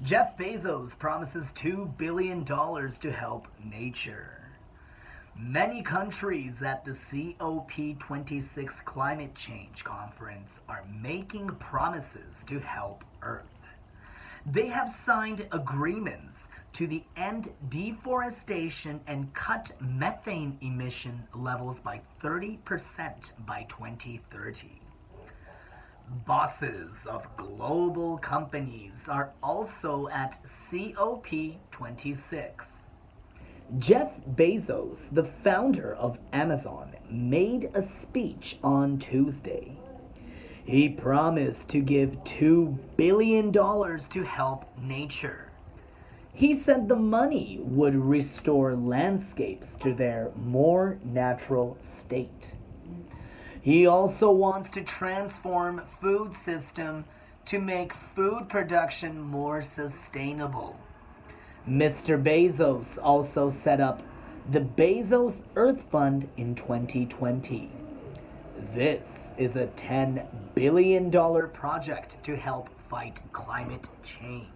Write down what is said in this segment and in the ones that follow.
Jeff Bezos promises $2 billion to help nature. Many countries at the COP26 climate change conference are making promises to help Earth. They have signed agreements to the end deforestation and cut methane emission levels by 30% by 2030. Bosses of global companies are also at COP26. Jeff Bezos, the founder of Amazon, made a speech on Tuesday. He promised to give $2 billion to help nature. He said the money would restore landscapes to their more natural state. He also wants to transform food system to make food production more sustainable. Mr. Bezos also set up the Bezos Earth Fund in 2020. This is a $10 billion project to help fight climate change.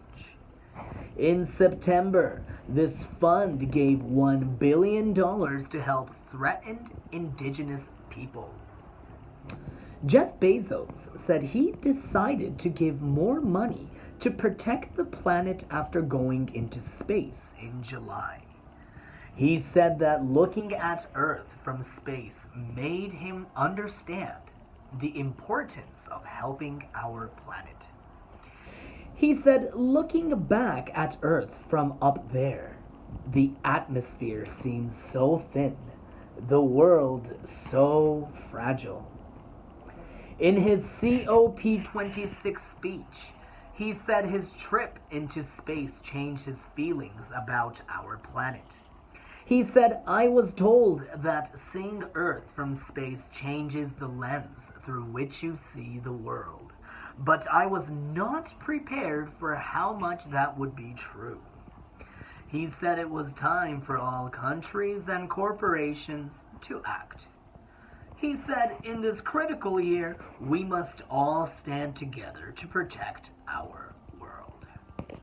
In September, this fund gave $1 billion to help threatened indigenous people. Jeff Bezos said he decided to give more money to protect the planet after going into space in July. He said that looking at Earth from space made him understand the importance of helping our planet. He said looking back at Earth from up there, the atmosphere seems so thin, the world so fragile. In his COP26 speech, he said his trip into space changed his feelings about our planet. He said, "I was told that seeing Earth from space changes the lens through which you see the world, but I was not prepared for how much that would be true." He said it was time for all countries and corporations to act. He said, in this critical year, we must all stand together to protect our